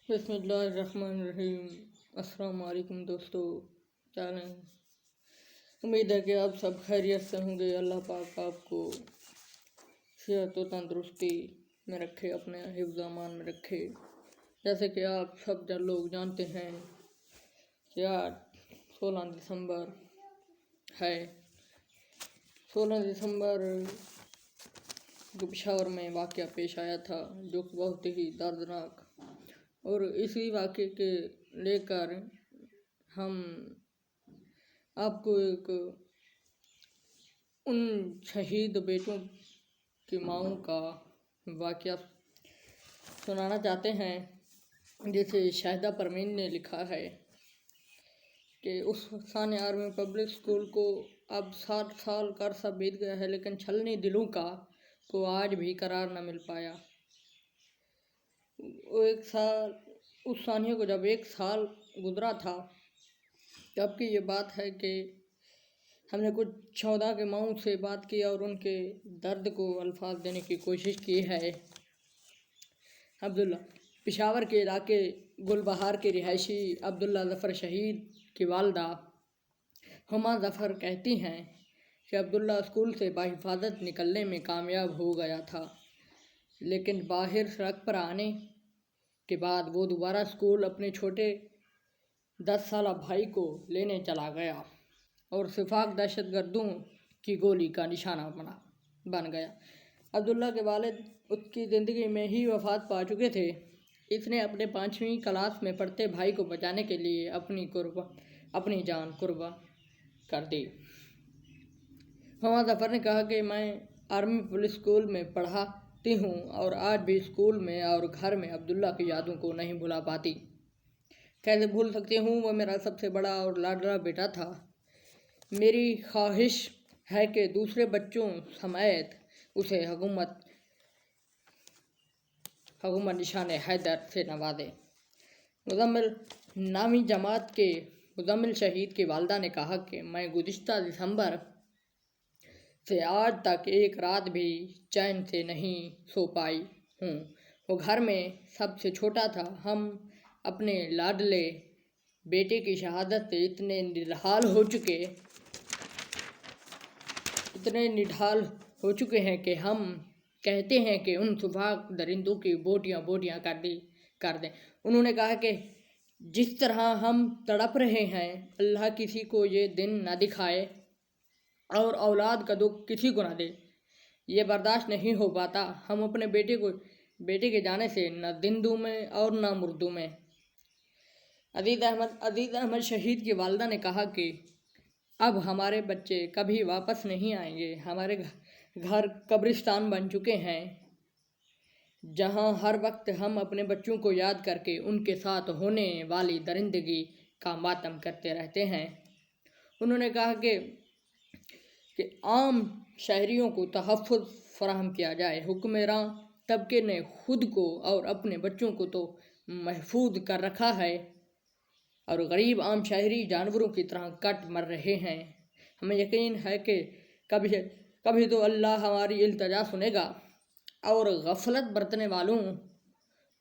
بسم اللہ الرحمن الرحیم۔ السلام علیکم دوستو، کیا حال ہیں؟ امید ہے کہ آپ سب خیریت سے ہوں گے۔ اللہ پاک آپ کو صحت و تندرستی میں رکھے، اپنے حفظ و امان میں رکھے۔ جیسے کہ آپ سب لوگ جانتے ہیں کہ آج 16 دسمبر ہے۔ 16 دسمبر کو پشاور میں واقعہ پیش آیا تھا جو کہ بہت ہی دردناک، اور اسی واقعے کے لے کر ہم آپ کو ایک ان شہید بیٹوں کی ماؤں کا واقعہ سنانا چاہتے ہیں، جسے شاہدہ پروین نے لکھا ہے کہ اس ثانیہ آرمی پبلک اسکول کو اب 60 سال کا عرصہ بیت گیا ہے، لیکن چھلنی دلوں کا کو آج بھی قرار نہ مل پایا۔ اس ثانیہ کو جب 1 سال گزرا تھا، تب کی یہ بات ہے کہ ہم نے کچھ 14 کے ماؤں سے بات کی اور ان کے درد کو الفاظ دینے کی کوشش کی ہے۔ عبداللہ پشاور کے علاقے گل بہار کے رہائشی عبداللہ ظفر شہید کی والدہ ہما ظفر کہتی ہیں کہ عبداللہ اسکول سے بحفاظت نکلنے میں کامیاب ہو گیا تھا، لیکن باہر سڑک پر آنے کے بعد وہ دوبارہ اسکول اپنے چھوٹے 10 سالہ بھائی کو لینے چلا گیا اور سفاق دہشت گردوں کی گولی کا نشانہ بن گیا۔ عبداللہ کے والد اس کی زندگی میں ہی وفات پا چکے تھے۔ اس نے اپنے 5ویں کلاس میں پڑھتے بھائی کو بچانے کے لیے اپنی جان قربان کر دی۔ ہما ظفر نے کہا کہ میں آرمی پبلک اسکول میں پڑھاتی ہوں اور آج بھی اسکول میں اور گھر میں عبداللہ کی یادوں کو نہیں بھلا پاتی۔ کیسے بھول سکتی ہوں، وہ میرا سب سے بڑا اور لاڈلا بیٹا تھا۔ میری خواہش ہے کہ دوسرے بچوں سمیت اسے حکومت نشان حیدر سے نوازے۔ مزمل نامی جماعت کے مزمل شہید کی والدہ نے کہا کہ میں گزشتہ دسمبر سے آج تک ایک رات بھی چین سے نہیں سو پائی ہوں۔ وہ گھر میں سب سے چھوٹا تھا۔ ہم اپنے لاڈلے بیٹے کی شہادت سے اتنے نڈھال ہو چکے ہیں کہ ہم کہتے ہیں کہ ان سفاق درندوں کی بوٹیاں کر دیں۔ انہوں نے کہا کہ جس طرح ہم تڑپ رہے ہیں، اللہ کسی کو یہ دن نہ دکھائے اور اولاد کا دکھ کسی کو نہ دے، یہ برداشت نہیں ہو پاتا۔ ہم اپنے بیٹے کے جانے سے نہ زندوں میں اور نہ مردوں میں۔ عزیز احمد شہید کی والدہ نے کہا کہ اب ہمارے بچے کبھی واپس نہیں آئیں گے۔ ہمارے گھر قبرستان بن چکے ہیں، جہاں ہر وقت ہم اپنے بچوں کو یاد کر کے ان کے ساتھ ہونے والی درندگی کا ماتم کرتے رہتے ہیں۔ انہوں نے کہا کہ عام شہریوں کو تحفظ فراہم کیا جائے۔ حکمراں طبقے نے خود کو اور اپنے بچوں کو تو محفوظ کر رکھا ہے، اور غریب عام شہری جانوروں کی طرح کٹ مر رہے ہیں۔ ہمیں یقین ہے کہ کبھی تو اللہ ہماری التجا سنے گا اور غفلت برتنے والوں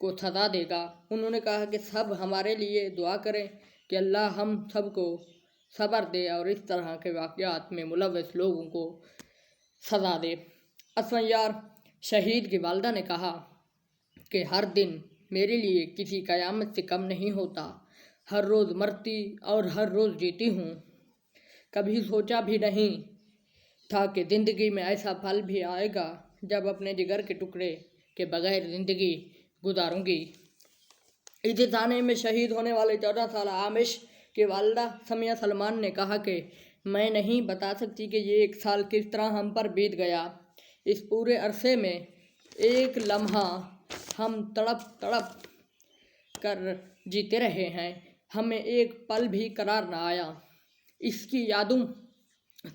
کو سزا دے گا۔ انہوں نے کہا کہ سب ہمارے لیے دعا کریں کہ اللہ ہم سب کو صبر دے اور اس طرح کے واقعات میں ملوث لوگوں کو سزا دے۔ اسفیار شہید کی والدہ نے کہا کہ ہر دن میرے لیے کسی قیامت سے کم نہیں ہوتا۔ ہر روز مرتی اور ہر روز جیتی ہوں۔ کبھی سوچا بھی نہیں تھا کہ زندگی میں ایسا پل بھی آئے گا جب اپنے جگر کے ٹکڑے کے بغیر زندگی گزاروں گی۔ اسی تھانے میں شہید ہونے والے 14 سالہ عامش کی والدہ سمیہ سلمان نے کہا کہ میں نہیں بتا سکتی کہ یہ 1 سال کس طرح ہم پر بیت گیا۔ اس پورے عرصے میں ایک لمحہ ہم تڑپ کر جیتے رہے ہیں، ہمیں ایک پل بھی قرار نہ آیا۔ اس کی یادوں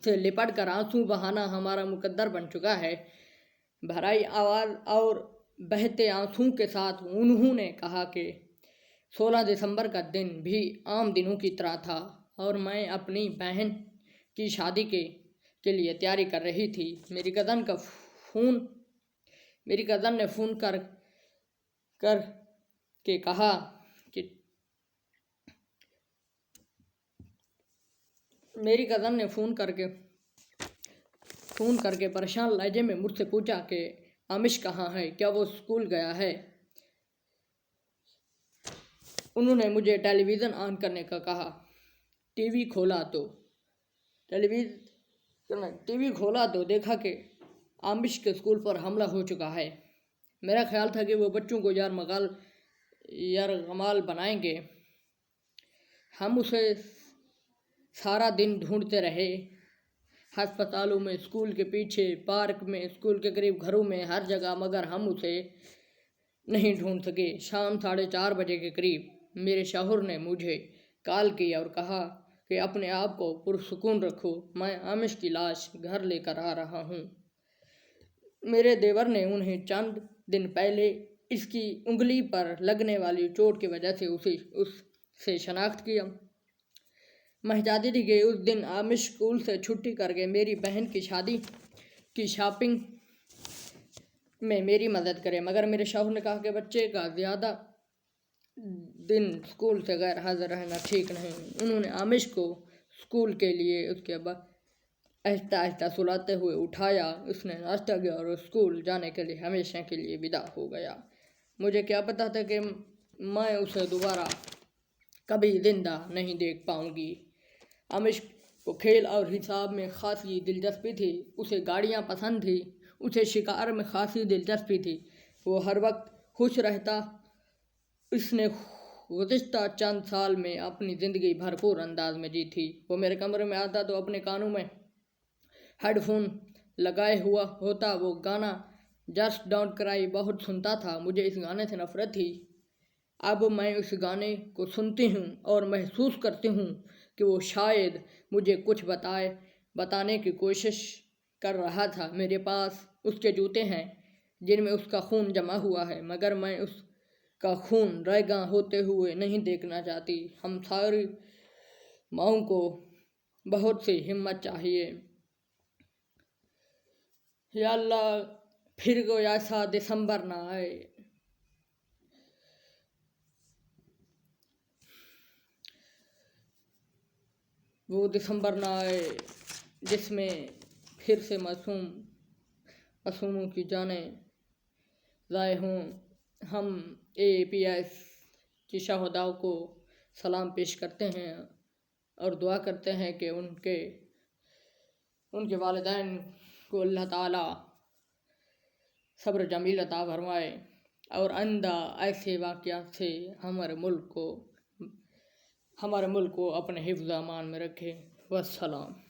سے لپٹ کر آنسو بہانا ہمارا مقدر بن چکا ہے۔ بھرائی آواز اور بہتے آنسوؤں کے ساتھ انہوں نے کہا کہ 16 دسمبر کا دن بھی عام دنوں کی طرح تھا اور میں اپنی بہن کی شادی کے لیے تیاری کر رہی تھی۔ میری کزن نے فون کر کے کہا کہ میری کزن نے فون کر کے پریشان لہجے میں مجھ سے پوچھا کہ عامش کہاں ہے، کیا وہ اسکول گیا ہے؟ انہوں نے مجھے ٹیلی ویژن آن کرنے کا کہا۔ ٹی وی کھولا تو دیکھا کہ عامش کے اسکول پر حملہ ہو چکا ہے۔ میرا خیال تھا کہ وہ بچوں کو یرغمال بنائیں گے۔ ہم اسے سارا دن ڈھونڈتے رہے، ہسپتالوں میں، اسکول کے پیچھے، پارک میں، اسکول کے قریب، گھروں میں، ہر جگہ، مگر ہم اسے نہیں ڈھونڈ سکے۔ شام 4:30 بجے کے قریب میرے شوہر نے مجھے کال کی اور کہا کہ اپنے آپ کو پرسکون رکھو، میں عامش کی لاش گھر لے کر آ رہا ہوں۔ میرے دیور نے انہیں چند دن پہلے اس کی انگلی پر لگنے والی چوٹ کی وجہ سے اس سے شناخت کیا۔ میں چاہتی تھی کہ اس دن عامش اسکول سے چھٹی کر کے میری بہن کی شادی کی شاپنگ میں میری مدد کرے، مگر میرے شوہر نے کہا کہ بچے کا زیادہ دن اسکول سے غیر حاضر رہنا ٹھیک نہیں۔ انہوں نے عامش کو اسکول کے لیے اس کے بعد آہستہ آہستہ سلاتے ہوئے اٹھایا۔ اس نے ناشتہ کیا اور اسکول جانے کے لیے ہمیشہ کے لیے ودا ہو گیا۔ مجھے کیا پتا تھا کہ میں اسے دوبارہ کبھی زندہ نہیں دیکھ پاؤں گی۔ عامش کو کھیل اور حساب میں خاصی دلچسپی تھی، اسے گاڑیاں پسند تھیں، اسے شکار میں خاصی دلچسپی تھی، وہ ہر وقت خوش رہتا۔ اس نے گزشتہ چند سال میں اپنی زندگی بھرپور انداز میں جی تھی۔ وہ میرے کمرے میں آتا تو اپنے کانوں میں ہیڈ فون لگائے ہوا ہوتا، وہ گانا جسٹ ڈونٹ کرائی بہت سنتا تھا۔ مجھے اس گانے سے نفرت تھی۔ اب میں اس گانے کو سنتی ہوں اور محسوس کرتی ہوں کہ وہ شاید مجھے کچھ بتانے کی کوشش کر رہا تھا۔ میرے پاس اس کے جوتے ہیں جن میں اس کا خون جمع ہوا ہے، مگر میں اس کا خون ریگاں ہوتے ہوئے نہیں دیکھنا چاہتی۔ ہم ساری ماؤں کو بہت سی ہمت چاہیے۔ یا اللہ پھر کوئی ایسا دسمبر نہ آئے۔ وہ دسمبر نہ آئے جس میں پھر سے معصوموں کی جانیں ضائع ہوں۔ ہم AAPS کی شہداء کو سلام پیش کرتے ہیں اور دعا کرتے ہیں کہ ان کے والدین کو اللہ تعالیٰ صبر جمیل عطا فرمائے اور آئندہ ایسے واقعات سے ہمارے ملک کو اپنے حفظ و امان میں رکھے۔ والسلام۔